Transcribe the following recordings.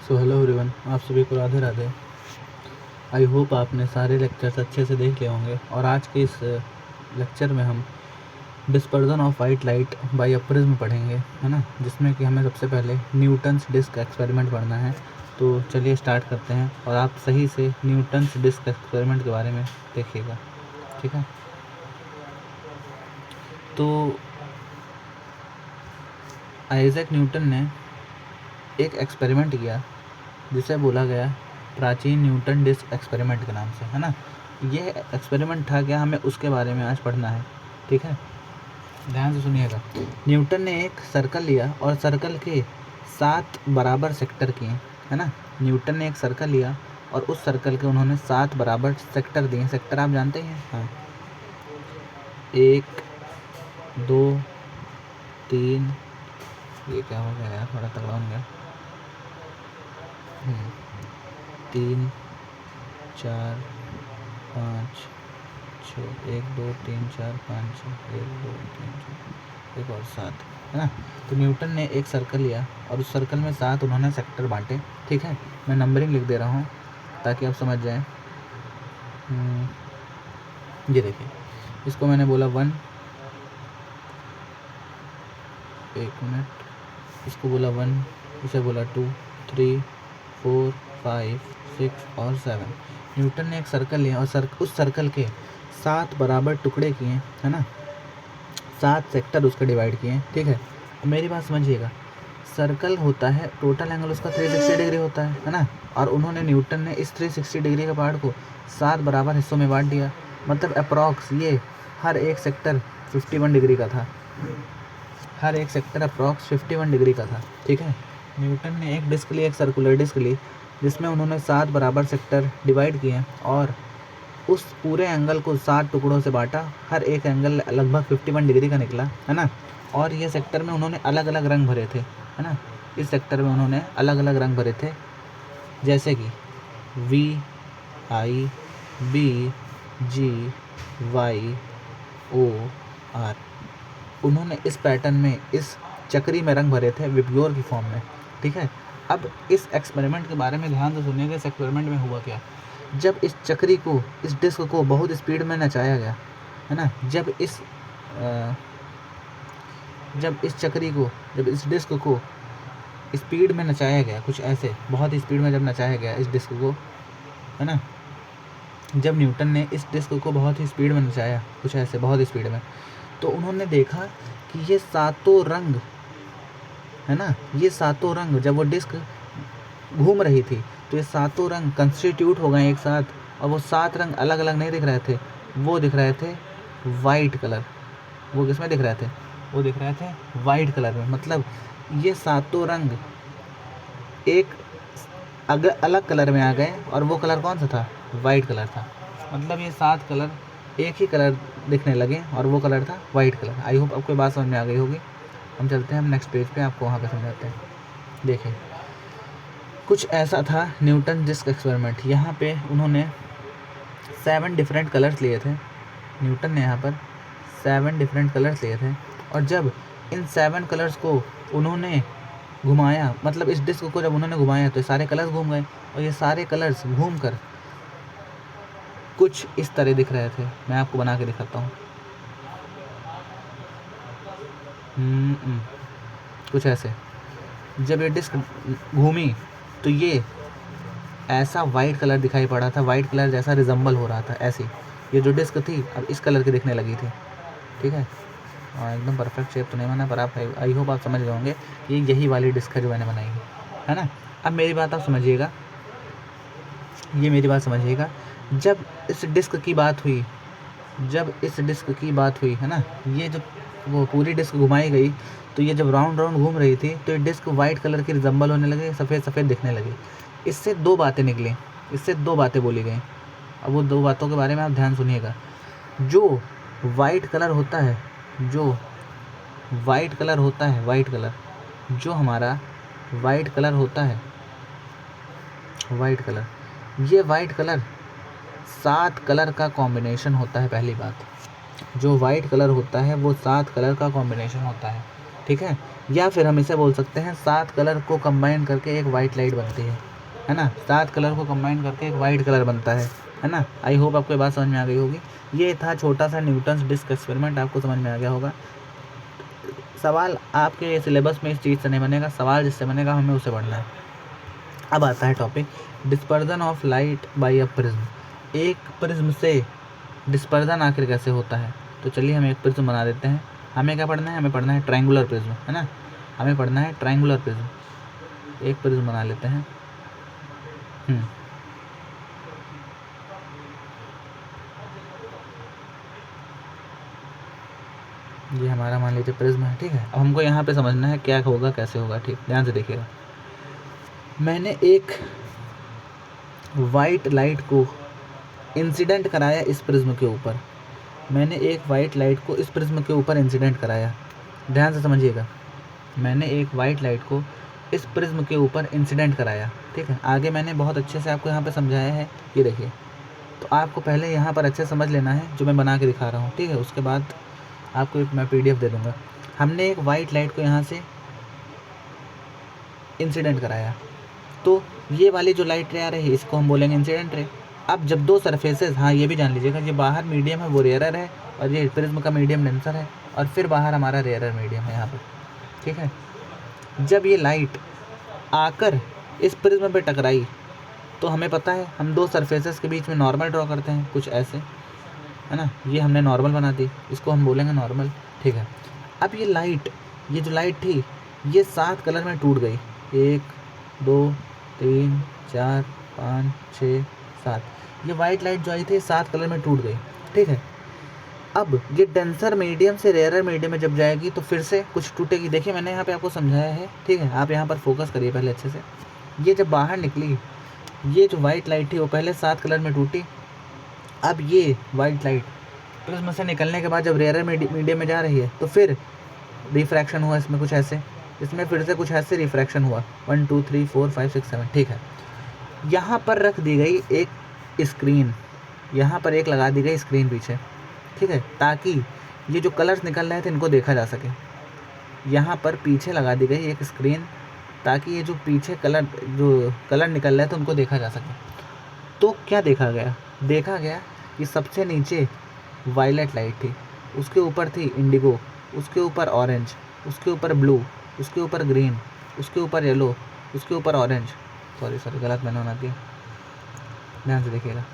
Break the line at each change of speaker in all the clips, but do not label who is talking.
So hello everyone, आप सभी को राधे राधे। आई होप आपने सारे लेक्चर्स अच्छे से देख लिए होंगे। और आज के इस लेक्चर में हम dispersion of white light by a prism पढ़ेंगे, है ना, जिसमें कि हमें सबसे पहले न्यूटन्स डिस्क एक्सपेरिमेंट पढ़ना है। तो चलिए स्टार्ट करते हैं और आप सही से न्यूटन्स डिस्क एक्सपेरिमेंट के बारे में देखिएगा, ठीक है। तो आइजैक न्यूटन ने एक एक्सपेरिमेंट किया जिसे बोला गया प्राचीन न्यूटन डिस्क एक्सपेरिमेंट के नाम से, है ना। यह एक्सपेरिमेंट था क्या, हमें उसके बारे में आज पढ़ना है, ठीक है। ध्यान से सुनिएगा। न्यूटन ने एक सर्कल लिया और सर्कल के 7 बराबर सेक्टर किए, है ना। न्यूटन ने एक सर्कल लिया और उस सर्कल के उन्होंने 7 बराबर सेक्टर दिए। सेक्टर आप जानते हैं, हाँ। 1 2 3, ये क्या हो गया यार, थोड़ा तगड़ा हो गया। 3 4 5 6, 1 2 3 4 5 6, 1 2 3 4, एक और 7, है ना। तो न्यूटन ने एक सर्कल लिया और उस सर्कल में 7 उन्होंने सेक्टर बांटे, ठीक है। मैं नंबरिंग लिख दे रहा हूँ ताकि आप समझ जाएं। ये देखिए, इसको मैंने बोला 1, 1 मिनट, इसको बोला 1, इसे बोला 2 3 4 5 6 और 7। न्यूटन ने एक सर्कल लिया और उस सर्कल के 7 बराबर टुकड़े किए, है ना। 7 सेक्टर उसके डिवाइड किए, ठीक है। मेरी बात समझिएगा। सर्कल होता है, टोटल एंगल उसका 360 डिग्री होता है ना। और उन्होंने न्यूटन ने इस 360 डिग्री के पार्ट को 7 बराबर हिस्सों में बांट दिया। मतलब अप्रॉक्स ये हर एक सेक्टर 51 डिग्री का था। हर एक सेक्टर अप्रॉक्स 51 डिग्री का था, ठीक है। न्यूटन ने एक डिस्क ली, एक सर्कुलर डिस्क ली, जिसमें उन्होंने 7 बराबर सेक्टर डिवाइड किए और उस पूरे एंगल को 7 टुकड़ों से बांटा। हर एक एंगल लगभग 51 डिग्री का निकला, है ना। और ये सेक्टर में उन्होंने अलग अलग रंग भरे थे, है ना। इस सेक्टर में उन्होंने अलग अलग रंग भरे थे, जैसे कि VI BG YOR। उन्होंने इस पैटर्न में, इस चक्री में रंग भरे थे, विबग्योर की फॉर्म में, ठीक है। अब इस एक्सपेरिमेंट के बारे में ध्यान से सुनिएगा। इस एक्सपेरिमेंट में हुआ क्या, जब इस चक्री को, इस डिस्क को बहुत स्पीड में नचाया गया, है ना। जब इस चक्री को, जब इस डिस्क को स्पीड में नचाया गया, कुछ ऐसे बहुत ही स्पीड में जब नचाया गया इस डिस्क को, है ना। जब न्यूटन ने इस डिस्क को बहुत ही स्पीड में नचाया, कुछ ऐसे बहुत ही स्पीड में, तो उन्होंने देखा कि ये 7 रंग, है ना, ये 7 रंग जब वो डिस्क घूम रही थी तो ये 7 रंग कंस्टिट्यूट हो गए एक साथ। और वो 7 रंग अलग अलग नहीं दिख रहे थे, वो दिख रहे थे वाइट कलर। वो किस में दिख रहे थे, वो दिख रहे थे वाइट कलर में। मतलब ये 7 रंग एक अलग कलर में आ गए और वो कलर कौन सा था, वाइट कलर था। मतलब ये 7 कलर एक ही कलर दिखने लगे और वो कलर था वाइट कलर। आई होप आपको बात समझ में आ गई होगी। हम चलते हैं हम नेक्स्ट पेज पे, आपको वहाँ पे समझाते हैं। देखिए, कुछ ऐसा था न्यूटन डिस्क एक्सपेरिमेंट। यहाँ पे उन्होंने 7 डिफरेंट कलर्स लिए थे। न्यूटन ने यहाँ पर 7 डिफरेंट कलर्स लिए थे और जब इन 7 कलर्स को उन्होंने घुमाया, मतलब इस डिस्क को जब उन्होंने घुमाया तो ये सारे कलर्स घूम गए और ये सारे कलर्स घूम कर कुछ इस तरह दिख रहे थे। मैं आपको बना के दिखाता हूँ। कुछ ऐसे। जब ये डिस्क घूमी तो ये ऐसा वाइट कलर दिखाई पड़ा था, वाइट कलर जैसा रिजम्बल हो रहा था। ऐसी ये जो डिस्क थी अब इस कलर की दिखने लगी थी, ठीक है। और एकदम परफेक्ट शेप तो नहीं बना, पर आप, आई होप आप समझ गए होंगे कि यही वाली डिस्क है जो मैंने बनाई है ना। अब मेरी बात आप समझिएगा, ये मेरी बात समझिएगा। जब इस डिस्क की बात हुई, है ना, ये जब वो पूरी डिस्क घुमाई गई तो ये जब राउंड राउंड घूम रही थी तो ये डिस्क वाइट कलर की रिजम्बल होने लगे, सफ़ेद सफ़ेद दिखने लगी। इससे 2 बातें निकली, इससे 2 बातें बोली गई। अब वो 2 बातों के बारे में आप ध्यान सुनिएगा। जो वाइट कलर होता है, जो वाइट कलर होता है, वाइट कलर, जो हमारा वाइट कलर होता है, वाइट कलर, ये वाइट कलर 7 कलर का कॉम्बिनेशन होता है। पहली बात, जो वाइट कलर होता है वो 7 कलर का कॉम्बिनेशन होता है। ठीक है। या फिर हम इसे बोल सकते हैं 7 कलर को कंबाइन करके एक वाइट लाइट बनती है ना। 7 कलर को कंबाइन करके एक वाइट कलर बनता है ना। आई होप आपको ये बात समझ में आ गई होगी। ये था छोटा सा न्यूटन्स डिस्क एक्सपेरिमेंट, आपको समझ में आ गया होगा। सवाल आपके सिलेबस में इस चीज़ से नहीं बनेगा, सवाल जिससे बनेगा हमें उसे पढ़ना है। अब आता है topic dispersion of light by a prism. एक प्रिज्म से डिस्पर्जन आखिर कैसे होता है। तो चलिए हम एक प्रिज्म बना देते हैं। हमें क्या पढ़ना है, हमें पढ़ना है ट्रायंगुलर प्रिज्म, है ना। हमें पढ़ना है ट्रायंगुलर प्रिज्म। एक प्रिज्म बना लेते हैं। ये हमारा मान लीजिए प्रिज्म है, ठीक है। अब हमको यहाँ पे समझना है क्या होगा कैसे होगा, ठीक, ध्यान से देखिएगा। मैंने एक वाइट लाइट को इंसिडेंट कराया इस प्रिज्म के ऊपर। मैंने एक वाइट लाइट को इस प्रिज्म के ऊपर इंसिडेंट कराया, ध्यान से समझिएगा। मैंने एक वाइट लाइट को इस प्रिज्म के ऊपर इंसिडेंट कराया, ठीक है। आगे मैंने बहुत अच्छे से आपको यहाँ पे समझाया है, ये देखिए। तो आपको पहले यहाँ पर अच्छे समझ लेना है जो मैं बना के दिखा रहा हूँ, ठीक है। उसके बाद आपको एक मैं PDF दे दूँगा। हमने एक वाइट लाइट को यहाँ से इंसिडेंट कराया, तो ये वाली जो लाइट रे आ रही है इसको हम बोलेंगे इंसिडेंट रे। अब जब दो सरफेसेस, हाँ ये भी जान लीजिएगा, ये बाहर मीडियम है वो रेयरर है, और ये प्रिज्म का मीडियम डेंसर है, और फिर बाहर हमारा रेयरर मीडियम है यहाँ पर, ठीक है। जब ये लाइट आकर इस प्रिज्म पे टकराई तो हमें पता है हम दो सरफेसेस के बीच में नॉर्मल ड्रॉ करते हैं, कुछ ऐसे, है ना। ये हमने नॉर्मल बना दी, इसको हम बोलेंगे नॉर्मल, ठीक है। अब ये लाइट, ये जो लाइट थी ये 7 कलर में टूट गई। 1 2 3 4 5 6 7। ये वाइट लाइट जो आई थी 7 कलर में टूट गई, ठीक है। अब ये डेंसर मीडियम से रेयरर मीडियम में जब जाएगी तो फिर से कुछ टूटेगी। देखिए मैंने यहाँ पे आपको समझाया है, ठीक है। आप यहाँ पर फोकस करिए पहले अच्छे से। ये जब बाहर निकली, ये जो वाइट लाइट थी वो पहले 7 कलर में टूटी। अब ये वाइट लाइट प्रिज्म से निकलने के बाद जब रेयरर मीडियम में जा रही है तो फिर रिफ्रैक्शन हुआ इसमें कुछ ऐसे, इसमें फिर से कुछ ऐसे रिफ्रैक्शन हुआ 1 2 3 4 5 6 7, ठीक है। यहाँ पर रख दी गई एक स्क्रीन, यहाँ पर एक लगा दी गई स्क्रीन पीछे, ठीक है, ताकि ये जो कलर्स निकल रहे थे इनको देखा जा सके। यहाँ पर पीछे लगा दी गई एक स्क्रीन ताकि ये जो पीछे कलर निकल रहे थे उनको देखा जा सके। तो क्या देखा गया, देखा गया कि सबसे नीचे वायलेट लाइट थी, उसके ऊपर थी इंडिगो, उसके ऊपर ऑरेंज, उसके ऊपर ब्लू, उसके ऊपर ग्रीन, उसके ऊपर येलो, उसके ऊपर ऑरेंज। सॉरी गलत मैंने बना दिया, ध्यान से देखिएगा।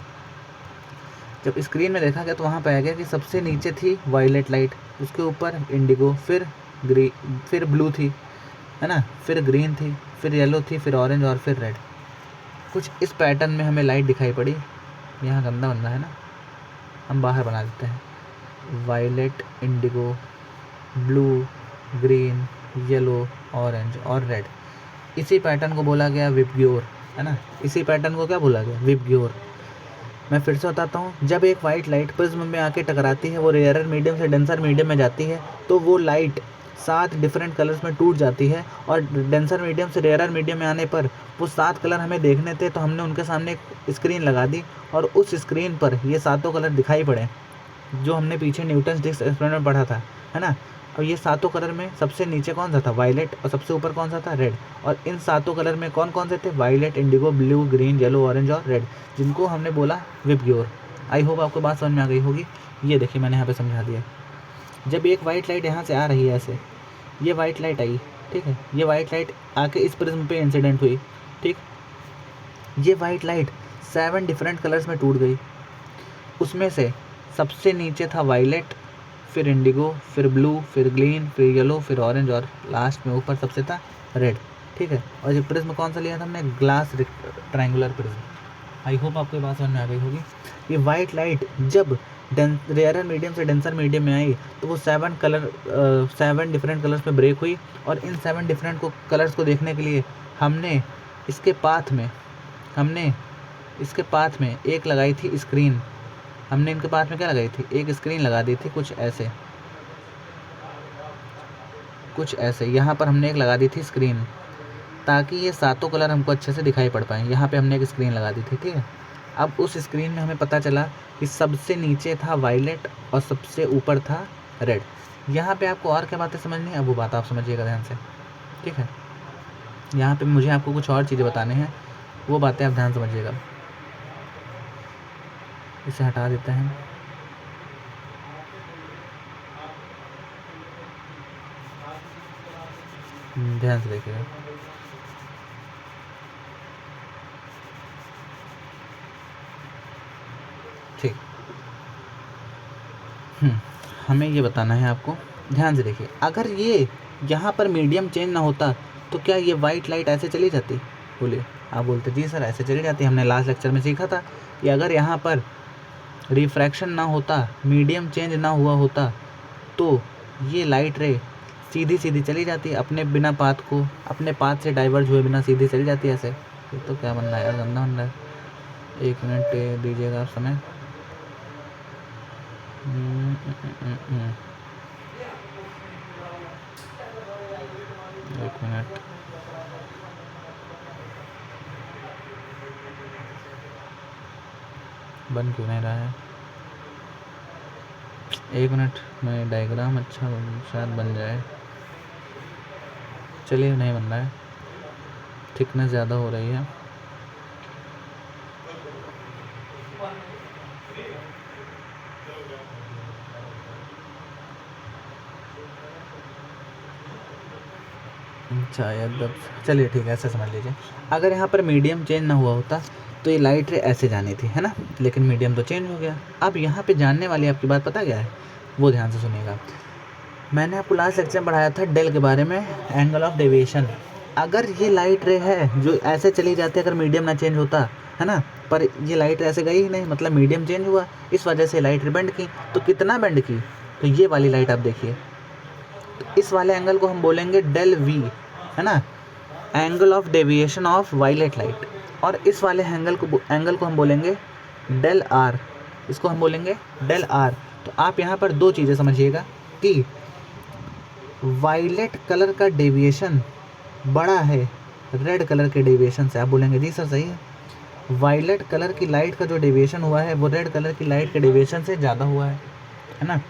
जब स्क्रीन में देखा गया तो वहाँ पे आ गया कि सबसे नीचे थी वायलेट लाइट, उसके ऊपर इंडिगो, फिर ब्लू थी, है ना, फिर ग्रीन थी, फिर येलो थी, फिर ऑरेंज और फिर रेड। कुछ इस पैटर्न में हमें लाइट दिखाई पड़ी। यहाँ गंदा बन रहा है ना, हम बाहर बना देते हैं। Violet, indigo, blue, green, yellow, orange और रेड। इसी पैटर्न को बोला गया विबग्योर, है ना। इसी पैटर्न को क्या बोला गया, विबग्योर। मैं फिर से बताता हूँ, जब एक वाइट लाइट प्रिज्म में आके टकराती है, वो रेयरर मीडियम से डेंसर मीडियम में जाती है, तो वो लाइट 7 डिफरेंट कलर्स में टूट जाती है। और डेंसर मीडियम से रेयरर मीडियम में आने पर वो 7 कलर हमें देखने थे, तो हमने उनके सामने एक स्क्रीन लगा दी और उस स्क्रीन पर ये 7 कलर दिखाई पड़े जो हमने पीछे न्यूटन्स डिस्क एक्सपेरिमेंट में पढ़ा था, है ना। और ये 7 कलर में सबसे नीचे कौन सा था, वायलेट, और सबसे ऊपर कौन सा था, रेड। और इन 7 कलर में कौन कौन से थे, violet, indigo, blue, green, yellow, orange और रेड, जिनको हमने बोला विबग्योर। आई होप आपको बात समझ में आ गई होगी। ये देखिए मैंने यहाँ पे समझा दिया। जब एक वाइट लाइट यहाँ से आ रही है ऐसे, ये वाइट लाइट आई, ठीक है, ये वाइट लाइट आके इस प्रिज्म पे इंसिडेंट हुई, ठीक। ये वाइट लाइट 7 डिफरेंट कलर्स में टूट गई। उसमें से सबसे नीचे था वायलेट, फिर इंडिगो, फिर ब्लू, फिर ग्रीन, फिर येलो, फिर ऑरेंज और लास्ट में ऊपर सबसे था रेड, ठीक है। और ये प्रिज्म कौन सा लिया था हमने, glass triangular prism. I hope आपको ये बात समझ में आ गई होगी। ये वाइट लाइट जब रेयरर मीडियम से डेंसर मीडियम में आई तो वो 7 डिफरेंट कलर्स में ब्रेक हुई। और इन 7 डिफरेंट कलर्स को देखने के लिए हमने इसके पाथ में एक लगाई थी स्क्रीन। हमने इनके पास में क्या लगाई थी, एक स्क्रीन लगा दी थी, कुछ ऐसे यहाँ पर हमने एक लगा दी थी स्क्रीन, ताकि ये 7 कलर हमको अच्छे से दिखाई पड़ पाएँ। यहाँ पे हमने एक स्क्रीन लगा दी थी, ठीक है। अब उस स्क्रीन में हमें पता चला कि सबसे नीचे था वायलेट और सबसे ऊपर था रेड। यहाँ पे आपको और क्या बातें समझनी है, अब वो बात आप समझिएगा ध्यान से, ठीक है। यहाँ पे मुझे आपको कुछ और चीज़ें बताने हैं, वो बातें आप ध्यान समझिएगा। इसे हटा देते हैं। ध्यान से देखिएगा। ठीक। हमें ये बताना है आपको, ध्यान से देखिए। अगर ये यहाँ पर मीडियम चेंज ना होता तो क्या ये वाइट लाइट ऐसे चली जाती? बोलिए। आप बोलते जी सर ऐसे चली जाती, हमने लास्ट लेक्चर में सीखा था कि अगर यहाँ पर रिफ्रैक्शन ना होता, मीडियम चेंज ना हुआ होता, तो ये लाइट रे सीधी सीधी चली जाती, अपने बिना पाथ को, अपने पाथ से डाइवर्ज हुए बिना सीधी चली जाती ऐसे। ये तो क्या बन रहा है यार, गंदा बन रहा है। 1 मिनट दीजिएगा आप समय। एक मिनट। बन क्यों नहीं रहा है? 1 मिनट में डायग्राम अच्छा शायद बन जाए। चलिए, नहीं बन रहा है, थिकनेस ज़्यादा हो रही है। शायद चलिए ठीक है, ऐसे समझ लीजिए। अगर यहाँ पर मीडियम चेंज ना हुआ होता तो ये लाइट रे ऐसे जानी थी, है ना, लेकिन मीडियम तो चेंज हो गया। अब यहाँ पे जानने वाली आपकी बात पता क्या है, वो ध्यान से सुनिएगा। मैंने आपको लास्ट लेक्चर में पढ़ाया था डेल के बारे में, एंगल ऑफ डेविएशन। अगर ये लाइट रे है जो ऐसे चली जाती अगर मीडियम ना चेंज होता, है ना, पर ये लाइट रे ऐसे गई ही नहीं, मतलब मीडियम चेंज हुआ, इस वजह से लाइट रे बेंड की। तो कितना बेंड की? तो ये वाली लाइट आप देखिए, तो इस वाले एंगल को हम बोलेंगे डेल वी, है ना, angle of deviation of violet light. और इस वाले एंगल को हम बोलेंगे डेल आर, इसको हम बोलेंगे डेल आर। तो आप यहाँ पर दो चीज़ें समझिएगा कि वायलेट कलर का डेविएशन बड़ा है रेड कलर के डेविएशन से। आप बोलेंगे जी सर सही है, वायलेट कलर की लाइट का जो डेविएशन हुआ है वो रेड कलर की लाइट के डेविएशन से ज़्यादा हुआ है ना।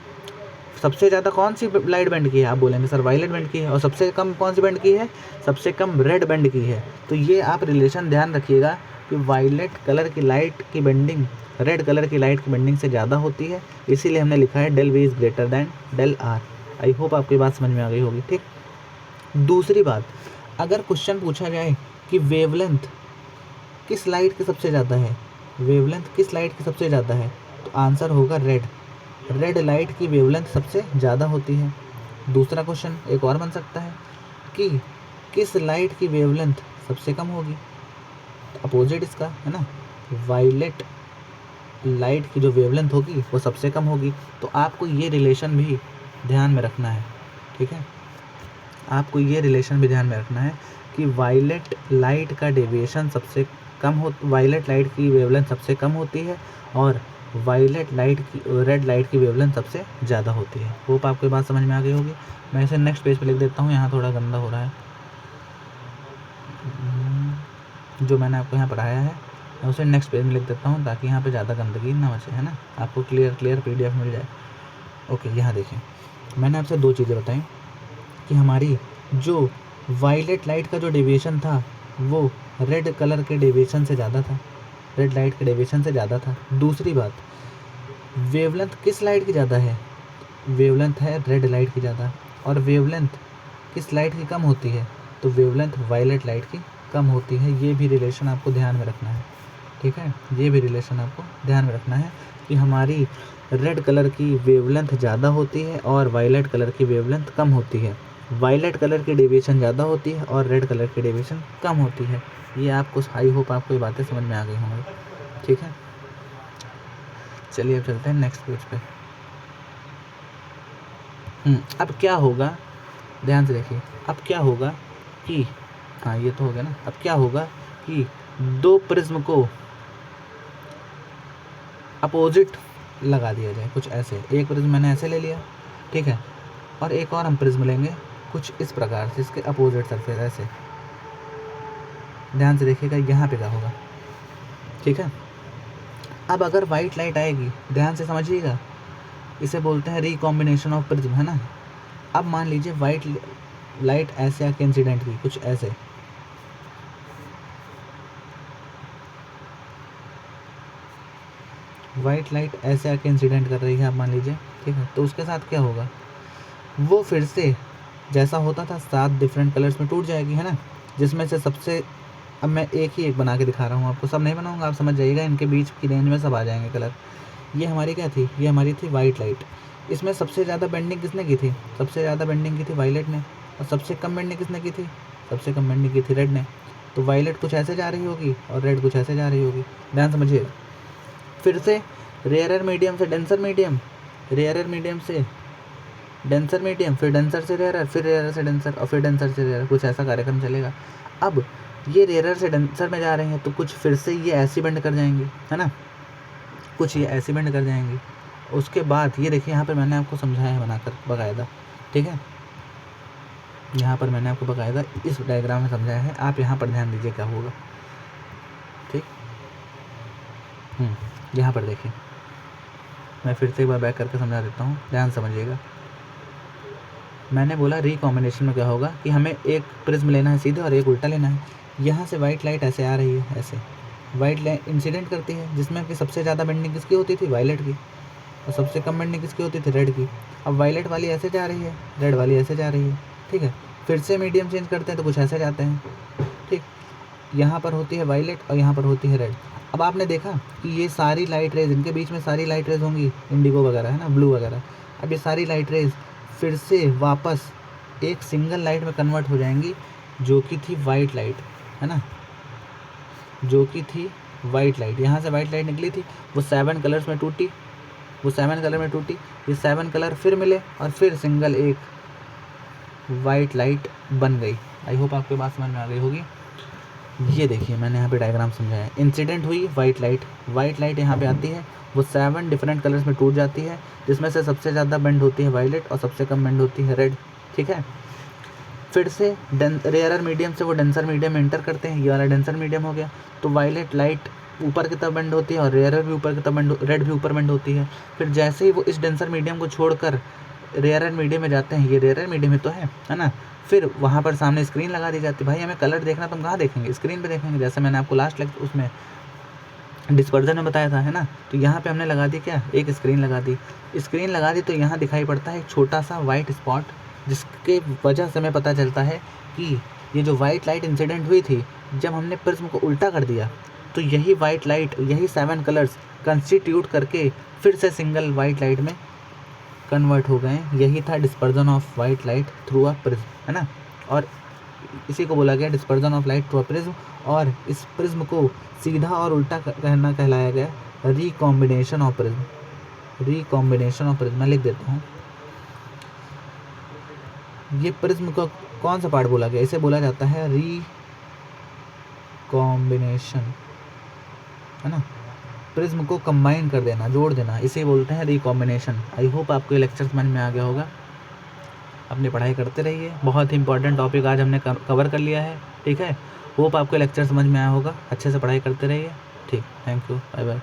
सबसे ज़्यादा कौन सी लाइट बेंड की है? आप बोलेंगे सर वायलेट बेंड की है। और सबसे कम कौन सी बेंड की है? सबसे कम रेड बेंड की है। तो ये आप रिलेशन ध्यान रखिएगा कि वायलेट कलर की लाइट की बेंडिंग रेड कलर की लाइट की बेंडिंग से ज़्यादा होती है, इसीलिए हमने लिखा है del V is greater than del R. I hope आपकी बात समझ में आ गई होगी, ठीक। दूसरी बात, अगर क्वेश्चन पूछा जाए कि वेवलेंथ किस लाइट की सबसे ज़्यादा है, वेवलेंथ किस लाइट की सबसे ज़्यादा है, तो आंसर होगा रेड। रेड लाइट की वेवलेंथ सबसे ज़्यादा होती है। दूसरा क्वेश्चन एक और बन सकता है कि किस लाइट की वेवलेंथ सबसे कम होगी, तो अपोजिट इसका, है ना, वायलेट लाइट की जो वेवलेंथ होगी वो सबसे कम होगी। तो आपको ये रिलेशन भी ध्यान में रखना है, ठीक है, आपको ये रिलेशन भी ध्यान में रखना है कि वायलेट लाइट का डेविएशन सबसे कम हो, वायलेट लाइट की वेवलेंथ सबसे कम होती है और वायलेट लाइट की रेड लाइट की वेवलेंथ सबसे ज़्यादा होती है। होप आपको बात समझ में आ गई होगी। मैं इसे नेक्स्ट पेज पे लिख देता हूँ, यहाँ थोड़ा गंदा हो रहा है। जो मैंने आपको यहाँ पढ़ाया है मैं उसे नेक्स्ट पेज में लिख देता हूँ ताकि यहाँ पे ज़्यादा गंदगी ना बचे, है ना, आपको क्लियर PDF मिल जाए। ओके, यहाँ देखिए, मैंने आपसे दो चीज़ें बताई कि हमारी जो वायलेट लाइट का जो डेविएशन था वो रेड कलर के डेविएशन से ज़्यादा था, रेड लाइट के डेविएशन से ज़्यादा था। दूसरी बात, वेवलेंथ किस लाइट की ज़्यादा है, वेवलेंथ है रेड लाइट की ध्यान, और वेवलेंथ किस लाइट की कम होती है, तो वेवलेंथ वायलेट लाइट की कम होती है। ये भी रिलेशन आपको ध्यान में रखना है, ठीक है, ये भी रिलेशन आपको ध्यान में रखना है कि हमारी रेड कलर की वेवलेंथ ज़्यादा होती है और वायलेट कलर की वेवलेंथ कम होती है। वायलेट कलर की डेविएशन ज़्यादा होती है और रेड कलर की डेविएशन कम होती है। ये आपको, आई होप आपको ये बातें समझ में आ गई होंगी, ठीक है। चलिए अब चलते हैं नेक्स्ट पेज पे। अब क्या होगा, ध्यान से देखिए, अब क्या होगा कि, हाँ ये तो हो गया ना, अब क्या होगा कि दो प्रिज्म को अपोजिट लगा दिया जाए, कुछ ऐसे। एक प्रिज्म मैंने ऐसे ले लिया, ठीक है, और एक और हम प्रिज्म लेंगे कुछ इस प्रकार से, इसके अपोजिट सरफेस ऐसे। ध्यान से देखिएगा यहाँ पे क्या होगा, ठीक है। अब अगर वाइट लाइट आएगी, ध्यान से समझिएगा, इसे बोलते हैं रिकॉम्बिनेशन ऑफ प्रिज्म, है ना। अब मान लीजिए वाइट लाइट ऐसे आके इंसिडेंट की, कुछ ऐसे, वाइट लाइट ऐसे आके इंसिडेंट कर रही है, आप मान लीजिए, ठीक है। तो उसके साथ क्या होगा, वो फिर से जैसा होता था 7 डिफरेंट कलर्स में टूट जाएगी, है ना, जिसमें से सबसे, अब मैं एक ही एक बना के दिखा रहा हूँ आपको, सब नहीं बनाऊंगा, आप समझ जाइएगा, इनके बीच की रेंज में सब आ जाएंगे कलर। ये हमारी क्या थी, ये हमारी थी वाइट लाइट। इसमें सबसे ज़्यादा बेंडिंग किसने की थी, सबसे ज़्यादा बेंडिंग की थी वायलेट ने, और सबसे कम बेंडिंग किसने की थी, सबसे कम बेंडिंग की थी रेड ने। तो वायलेट कुछ ऐसे जा रही होगी और रेड कुछ ऐसे जा रही होगी, ध्यान समझिएगा। फिर से रेयरर मीडियम से डेंसर मीडियम, रेयरर मीडियम से डेंसर मीडियम, फिर डेंसर से रेयरर, फिर रेयरर से डेंसर, और फिर डेंसर से रेयरर, कुछ ऐसा कार्यक्रम चलेगा। अब ये रेयरर से डेंसर में जा रहे हैं, तो कुछ फिर से ये ऐसी बेंड कर जाएंगी, है ना, कुछ ये ऐसी बेंड कर जाएंगी। उसके बाद ये देखिए, यहाँ पर मैंने आपको समझाया है बनाकर बाकायदा, ठीक है, यहाँ पर मैंने आपको बाकायदा इस डायग्राम में समझाया है, आप यहाँ पर ध्यान दीजिए क्या होगा, ठीक। यहाँ पर देखिए, मैं फिर से एक बार बैक करके समझा देता हूँ, ध्यान समझिएगा। मैंने बोला रिकॉम्बिनेशन में क्या होगा कि हमें एक प्रिज्म लेना है सीधे और एक उल्टा लेना है। यहाँ से वाइट लाइट ऐसे आ रही है, ऐसे वाइट लाइट इंसिडेंट करती है, जिसमें कि सबसे ज़्यादा बेंडिंग किसकी होती थी, वायलेट की, और सबसे कम बेंडिंग किसकी होती थी, रेड की। अब वायलेट वाली ऐसे जा रही है, रेड वाली ऐसे जा रही है, ठीक है। फिर से मीडियम चेंज करते हैं तो कुछ ऐसे जाते हैं, ठीक। यहाँ पर होती है वायलेट और यहाँ पर होती है रेड। अब आपने देखा कि ये सारी लाइट रेज, इनके बीच में सारी लाइट रेज होंगी, इंडिगो वगैरह, है ना, ब्लू वगैरह। अब ये सारी लाइट रेज फिर से वापस एक सिंगल लाइट में कन्वर्ट हो जाएंगी, जो कि थी वाइट लाइट, है ना, जो कि थी वाइट लाइट। यहाँ से वाइट लाइट निकली थी, वो 7 कलर्स में टूटी, वो 7 कलर में टूटी, ये 7 कलर फिर मिले और फिर सिंगल एक वाइट लाइट बन गई। आई होप आपको बात समझ में आ गई होगी। ये देखिए, मैंने यहाँ पे डायग्राम समझाया है। इंसिडेंट हुई वाइट लाइट यहाँ पे आती है, वो 7 डिफरेंट कलर्स में टूट जाती है, जिसमें से सबसे ज़्यादा बेंड होती है वायलेट और सबसे कम बेंड होती है रेड, ठीक है। फिर से रेयरर मीडियम से वो डेंसर मीडियम में एंटर करते हैं, ये वाला डेंसर मीडियम हो गया। तो वायलेट लाइट ऊपर की तरफ बेंड होती है और रेयरर भी ऊपर की तरफ बेंड, रेड भी ऊपर बेंड होती है। फिर जैसे ही वो इस डेंसर मीडियम को छोड़कर रेयरर मीडियम में जाते हैं, ये रेयरर मीडियम में तो है ना, फिर वहाँ पर सामने स्क्रीन लगा दी जाती है। भाई हमें कलर देखना, तुम कहाँ देखेंगे, स्क्रीन पे देखेंगे, जैसे मैंने आपको लास्ट लेक्चर उसमें डिस्पर्जन में बताया था, है ना। तो यहाँ पे हमने लगा दी क्या, एक स्क्रीन लगा दी। स्क्रीन लगा दी तो यहाँ दिखाई पड़ता है एक छोटा सा वाइट स्पॉट, जिसके वजह से हमें पता चलता है कि ये जो वाइट लाइट इंसिडेंट हुई थी, जब हमने प्रिज्म को उल्टा कर दिया तो यही वाइट लाइट, यही 7 कलर्स कंस्टिट्यूट करके फिर से सिंगल वाइट लाइट में कन्वर्ट हो गए। यही था dispersion of white light through a prism, है ना। और इसी को बोला गया dispersion of light through a prism, और इस प्रिज्म को सीधा और उल्टा कहना कहलाया गया recombination of prism. Recombination of prism मैं लिख देता हूँ। ये प्रिज्म को कौन सा पार्ट बोला गया, इसे बोला जाता है रिकॉम्बिनेशन, है ना। प्रिज्म को कंबाइन कर देना, जोड़ देना, इसे बोलते हैं रिकॉम्बिनेशन। आई होप आपको ये लेक्चर समझ में आ गया होगा। अपनी पढ़ाई करते रहिए, बहुत ही इंपॉर्टेंट टॉपिक आज हमने कवर कर लिया है, ठीक है। होप आपको लेक्चर समझ में आया होगा, अच्छे से पढ़ाई करते रहिए, ठीक। Thank you, bye bye.